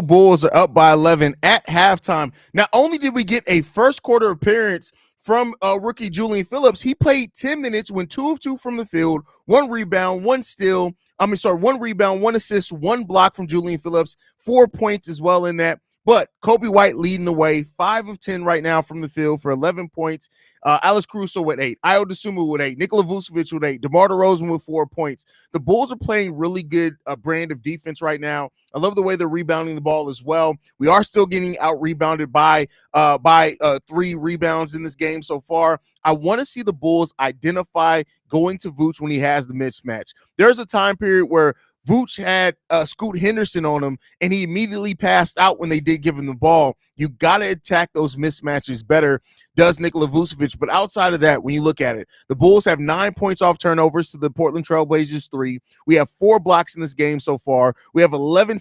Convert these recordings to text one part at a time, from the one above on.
Bulls are up by 11 at halftime. Not only did we get a first quarter appearance from rookie Julian Phillips, he played 10 minutes, went 2 of 2 from the field, one rebound, one steal. One rebound, one assist, one block from Julian Phillips, 4 points as well in that. But Kobe White leading the way, 5 of 10 right now from the field for 11 points. Alex Caruso with 8, Ayo Dosunmu with 8, Nikola Vucevic with 8, DeMar DeRozan with 4 points. The Bulls are playing really good brand of defense right now. I love the way they're rebounding the ball as well. We are still getting out rebounded by 3 rebounds in this game so far. I want to see the Bulls identify going to Vooch when he has the mismatch. There's a time period where Vooch had Scoot Henderson on him, and he immediately passed out when they did give him the ball. You got to attack those mismatches better, does Nikola Vucevic. But outside of that, when you look at it, the Bulls have 9 points off turnovers to the Portland Trailblazers 3. We have 4 blocks in this game so far. We have 11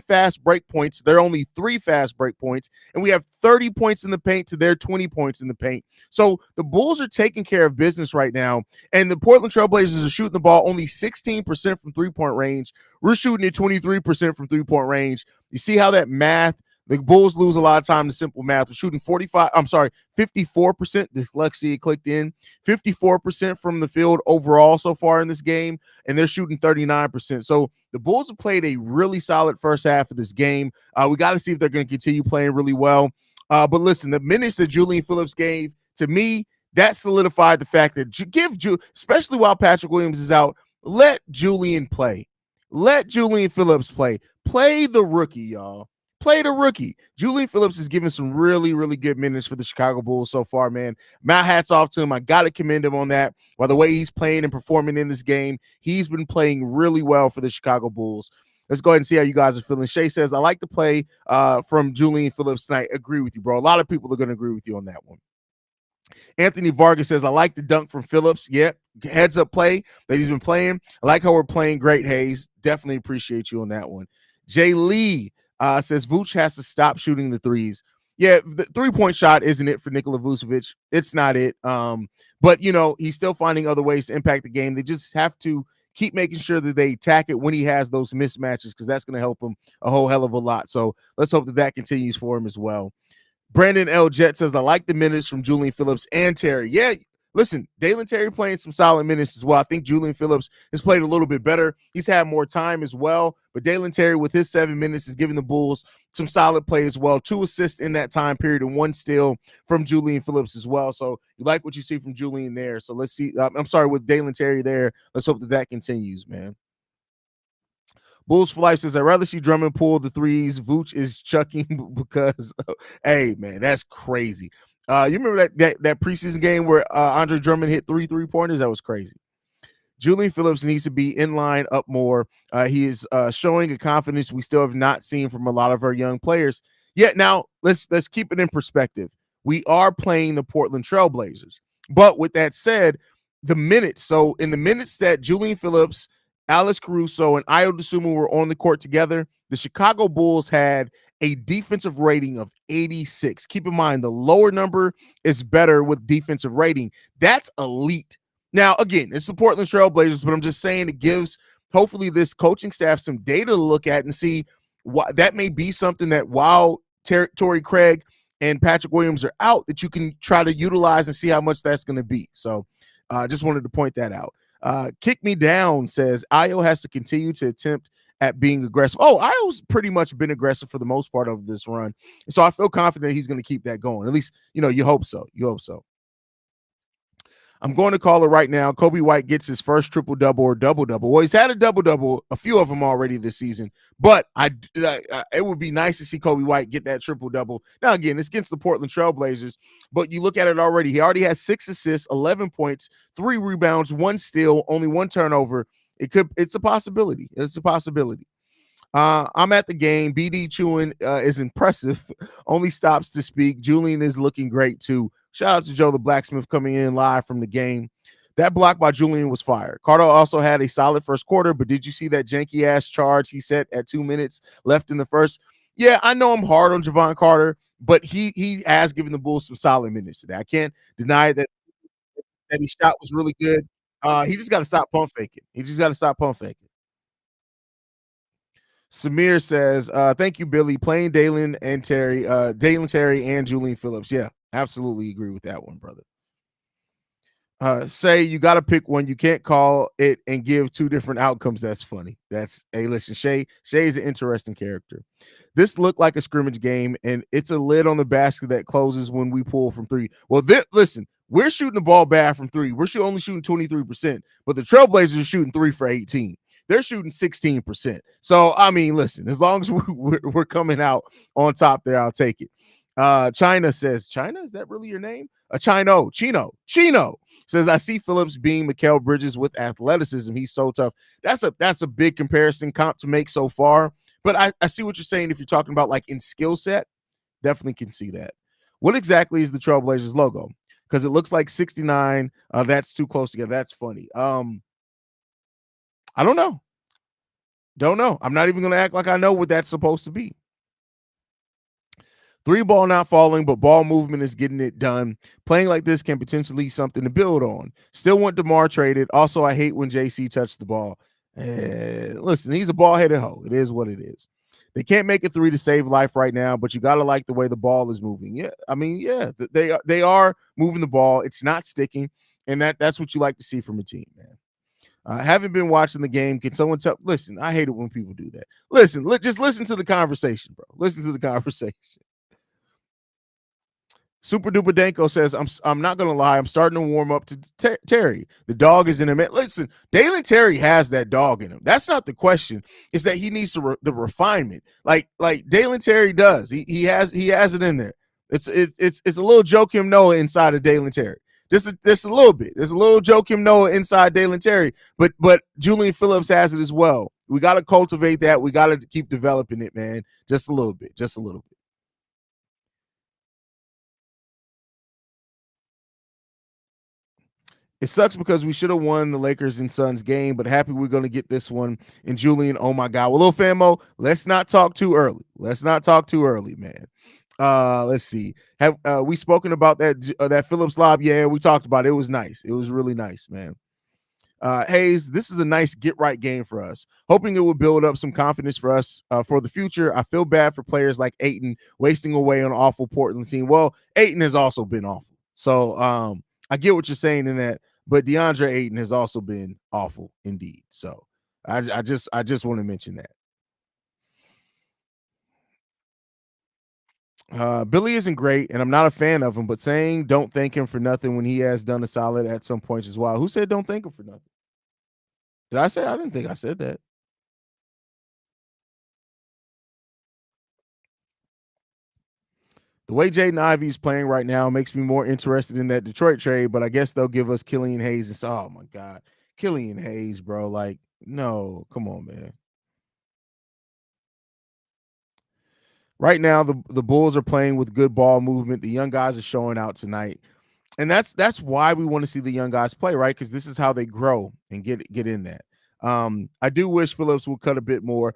fast break points. There are only 3 fast break points. And we have 30 points in the paint to their 20 points in the paint. So the Bulls are taking care of business right now. And the Portland Trailblazers are shooting the ball only 16% from three-point range. We're shooting at 23% from three-point range. You see how that math, the Bulls lose a lot of time to simple math. We're shooting 54%. Dyslexia clicked in. 54% from the field overall so far in this game, and they're shooting 39%. So the Bulls have played a really solid first half of this game. We got to see if they're going to continue playing really well. But listen, the minutes that Julian Phillips gave, to me, that solidified the fact that especially while Patrick Williams is out, let Julian play. Let Julian Phillips play. Play the rookie, y'all. Play the rookie. Julian Phillips is giving some really, really good minutes for the Chicago Bulls so far, man. My hat's off to him. I got to commend him on that. By the way he's playing and performing in this game, he's been playing really well for the Chicago Bulls. Let's go ahead and see how you guys are feeling. Shay says, I like the play from Julian Phillips tonight. Agree with you, bro. A lot of people are going to agree with you on that one. Anthony Vargas says, I like the dunk from Phillips. Yep. Heads up play that he's been playing. I like how we're playing great, Haize. Definitely appreciate you on that one. Jay Lee says, Vooch has to stop shooting the threes. Yeah, the 3-point shot isn't it for Nikola Vucevic. It's not it. But, he's still finding other ways to impact the game. They just have to keep making sure that they attack it when he has those mismatches, because that's going to help him a whole hell of a lot. So let's hope that continues for him as well. Brandon L. Jet says, I like the minutes from Julian Phillips and Terry. Yeah, listen, Dalen Terry playing some solid minutes as well. I think Julian Phillips has played a little bit better. He's had more time as well. But Dalen Terry, with his 7 minutes, is giving the Bulls some solid play as well. 2 assists in that time period and 1 steal from Julian Phillips as well. So you like what you see from Julian there. So let's see. With Dalen Terry there. Let's hope that continues, man. Bulls for Life says, I'd rather see Drummond pull the threes. Vooch is chucking because, hey, man, that's crazy. You remember that preseason game where Andre Drummond hit 3 3-pointers? That was crazy. Julian Phillips needs to be in line up more. He is showing a confidence we still have not seen from a lot of our young players. Yet now, let's keep it in perspective. We are playing the Portland Trailblazers. But with that said, the minutes, so in the minutes that Julian Phillips, Alex Caruso, and Ayo Dosunmu were on the court together, the Chicago Bulls had a defensive rating of 86. Keep in mind, the lower number is better with defensive rating. That's elite. Now, again, it's the Portland Trailblazers, but I'm just saying it gives, hopefully, this coaching staff some data to look at and see what that may be something that while Torrey Craig and Patrick Williams are out, that you can try to utilize and see how much that's going to be. So I just wanted to point that out. Kick Me Down says, Ayo has to continue to attempt at being aggressive. Oh, Ayo's pretty much been aggressive for the most part of this run. So I feel confident he's going to keep that going. At least, you hope so. You hope so. I'm going to call it right now. Kobe White gets his first triple-double or double-double. Well, he's had a double-double, a few of them already this season, but it would be nice to see Kobe White get that triple-double. Now, again, it's against the Portland Trailblazers, but you look at it already. He already has 6 assists, 11 points, 3 rebounds, 1 steal, only 1 turnover. It's a possibility. It's a possibility. I'm at the game. BD Chewin is impressive. Only stops to speak. Julian is looking great, too. Shout out to Joe the Blacksmith coming in live from the game. That block by Julian was fire. Carter also had a solid first quarter, but did you see that janky-ass charge he set at 2 minutes left in the first? Yeah, I know I'm hard on Javon Carter, but he has given the Bulls some solid minutes today. I can't deny that his shot was really good. He just got to stop pump faking. Samir says, thank you, Billy. Playing Dalen Terry and Julian Phillips. Yeah, absolutely agree with that one, brother. Say you got to pick one. You can't call it and give two different outcomes. That's funny. Hey, listen, Shay's an interesting character. This looked like a scrimmage game, and it's a lid on the basket that closes when we pull from three. Well, listen, we're shooting the ball bad from three. We're only shooting 23%, but the Trailblazers are shooting 3 for 18. They're shooting 16%. So, I mean, listen, as long as we're coming out on top there, I'll take it. China says, China, is that really your name? Chino says, I see Phillips being Mikal Bridges with athleticism. He's so tough. That's a big comparison comp to make so far. But I see what you're saying. If you're talking about like in skill set, definitely can see that. What exactly is the Trailblazers logo? Because it looks like 69. That's too close together. That's funny. I don't know. Don't know. I'm not even going to act like I know what that's supposed to be. Three ball not falling, but ball movement is getting it done. Playing like this can potentially be something to build on. Still want DeMar traded. Also, I hate when JC touched the ball. Listen, he's a ball-headed hoe. It is what it is. They can't make a three to save life right now, but you got to like the way the ball is moving. Yeah, I mean, yeah, they are moving the ball. It's not sticking, and that's what you like to see from a team, man. Haven't been watching the game. Can someone tell? Listen, I hate it when people do that. Listen, just listen to the conversation, bro. Listen to the conversation. Super Duper Danko says, I'm not gonna lie, I'm starting to warm up to Terry. The dog is in him. Listen, Dalen Terry has that dog in him. That's not the question. It's that he needs the refinement, like Dalen Terry does. He has it in there. It's a little Joakim Noah inside of Dalen Terry. Just a little bit. There's a little Joakim Noah inside Dalen Terry, but Julian Phillips has it as well. We got to cultivate that. We got to keep developing it, man. Just a little bit. Just a little bit. It sucks because we should have won the Lakers and Suns game, but happy we're going to get this one. And Julian, oh my God. Well, little Famo, let's not talk too early. Let's not talk too early, man. Let's see. Have we spoken about that Phillips lob? Yeah, we talked about it. It was nice. It was really nice, man. Haize, this is a nice get right game for us. Hoping it will build up some confidence for us for the future. I feel bad for players like Ayton wasting away on an awful Portland team. Well, Ayton has also been awful. So I get what you're saying in that, but DeAndre Ayton has also been awful indeed. So I just want to mention that. Billy isn't great, and I'm not a fan of him, but saying don't thank him for nothing when he has done a solid at some points as well. Who said don't thank him for nothing? Did I say? I didn't think I said that. The way Jaden Ivey's playing right now makes me more interested in that Detroit trade, but I guess they'll give us Killian Hayes. And oh my God, Killian Hayes, bro. Like, no, come on, man. Right now, the Bulls are playing with good ball movement. The young guys are showing out tonight. And that's why we want to see the young guys play, right? Because this is how they grow and get in that. I do wish Phillips would cut a bit more.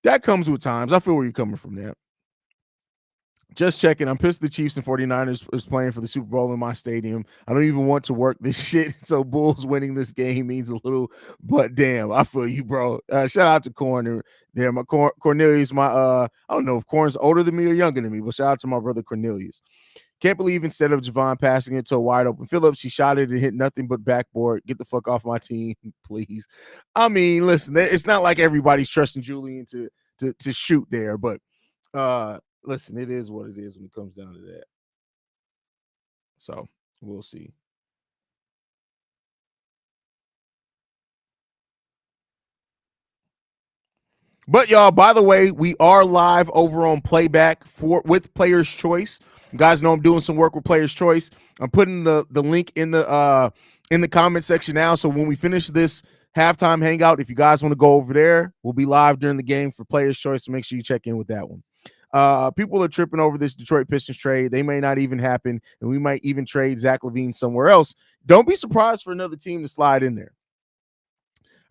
That comes with times. I feel where you're coming from there. Just checking. I'm pissed the Chiefs and 49ers is playing for the Super Bowl in my stadium. I don't even want to work this shit. So Bulls winning this game means a little, but damn, I feel you, bro. Shout out to Corn there. My Cornelius, I don't know if Corn's older than me or younger than me, but shout out to my brother Cornelius. Can't believe instead of Javon passing it to a wide open Phillips, he shot it and hit nothing but backboard. Get the fuck off my team, please. I mean, listen, it's not like everybody's trusting Julian to shoot there, but listen, it is what it is when it comes down to that. So we'll see. But y'all, by the way, we are live over on Playback with Player's Choice. You guys know I'm doing some work with Player's Choice. I'm putting the link in the comment section now. So when we finish this halftime hangout, if you guys want to go over there, we'll be live during the game for Player's Choice. So make sure you check in with that one. People are tripping over this Detroit Pistons trade. They may not even happen, and we might even trade Zach LaVine somewhere else. Don't be surprised for another team to slide in there.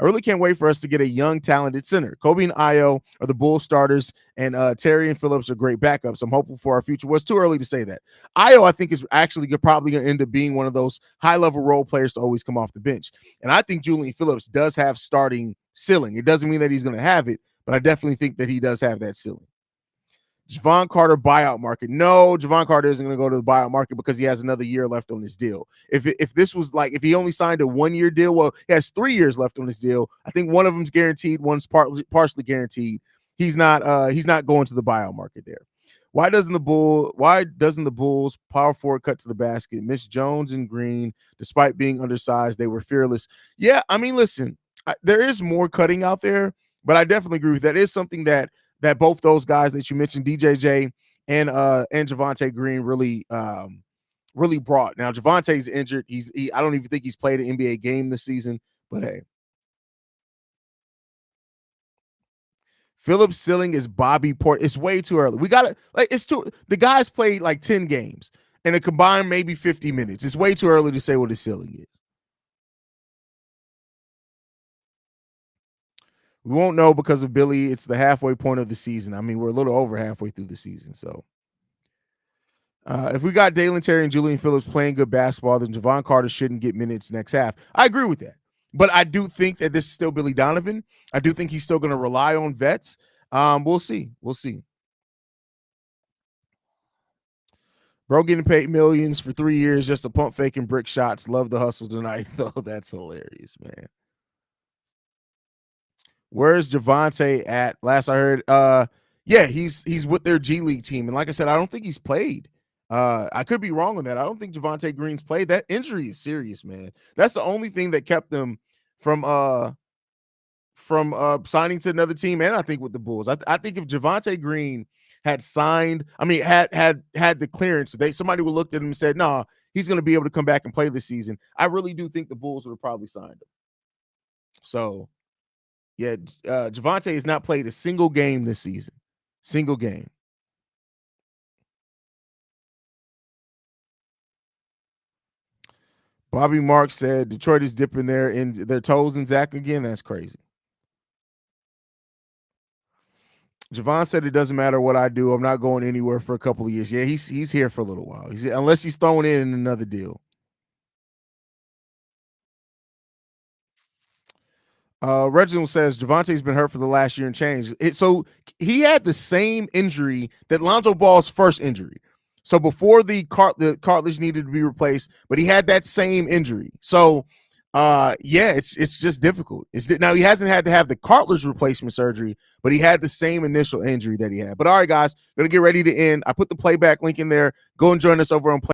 I really can't wait for us to get a young, talented center. Kobe and Ayo are the Bulls starters, and Terry and Phillips are great backups. I'm hopeful for our future. Well, it's too early to say that. Ayo, I think, is actually probably going to end up being one of those high-level role players to always come off the bench. And I think Julian Phillips does have starting ceiling. It doesn't mean that he's going to have it, but I definitely think that he does have that ceiling. Javon Carter buyout market. No, Javon Carter isn't going to go to the buyout market because he has another year left on his deal. If this was like if he only signed a 1 year deal, well, he has 3 years left on his deal. I think one of them's guaranteed, one's partially guaranteed. He's not going to the buyout market there. Why doesn't the Bulls power forward cut to the basket? Miss Jones and Green, despite being undersized, they were fearless. Yeah, I mean, listen, there is more cutting out there, but I definitely agree with that. Is something that both those guys that you mentioned, DJJ and Javonte Green, really brought. Now Javonte's injured. I don't even think he's played an NBA game this season. But hey, Phillips' ceiling is Bobby Port. It's way too early. We got to it's too. The guy's played like 10 games and a combined maybe 50 minutes. It's way too early to say what his ceiling is. We won't know because of Billy. It's the halfway point of the season. I mean, we're a little over halfway through the season. So if we got Dalen Terry and Julian Phillips playing good basketball, then Javon Carter shouldn't get minutes next half. I agree with that. But I do think that this is still Billy Donovan. I do think he's still going to rely on vets. We'll see. We'll see. Bro getting paid millions for 3 years just to pump fake and brick shots. Love the hustle tonight, though. That's hilarious, man. Where's Javonte at? Last I heard, yeah, he's with their G League team. And like I said, I don't think he's played. I could be wrong on that. I don't think Javonte Green's played. That injury is serious, man. That's the only thing that kept them from signing to another team. And I think with the Bulls, I think if Javonte Green had signed, I mean, had the clearance, somebody would looked at him and said, "Nah, he's going to be able to come back and play this season." I really do think the Bulls would have probably signed him. So, yeah, Javonte has not played a single game this season. Single game. Bobby Mark said Detroit is dipping their toes in Zach again. That's crazy. Javon said it doesn't matter what I do. I'm not going anywhere for a couple of years. Yeah, he's here for a little while. Unless he's throwing in another deal. Reginald says Javonte's been hurt for the last year and change. So he had the same injury that Lonzo Ball's first injury. So before the cartilage needed to be replaced, but he had that same injury. So yeah, it's just difficult. Now he hasn't had to have the cartilage replacement surgery, but he had the same initial injury that he had. But all right, guys, gonna get ready to end. I put the playback link in there. Go and join us over on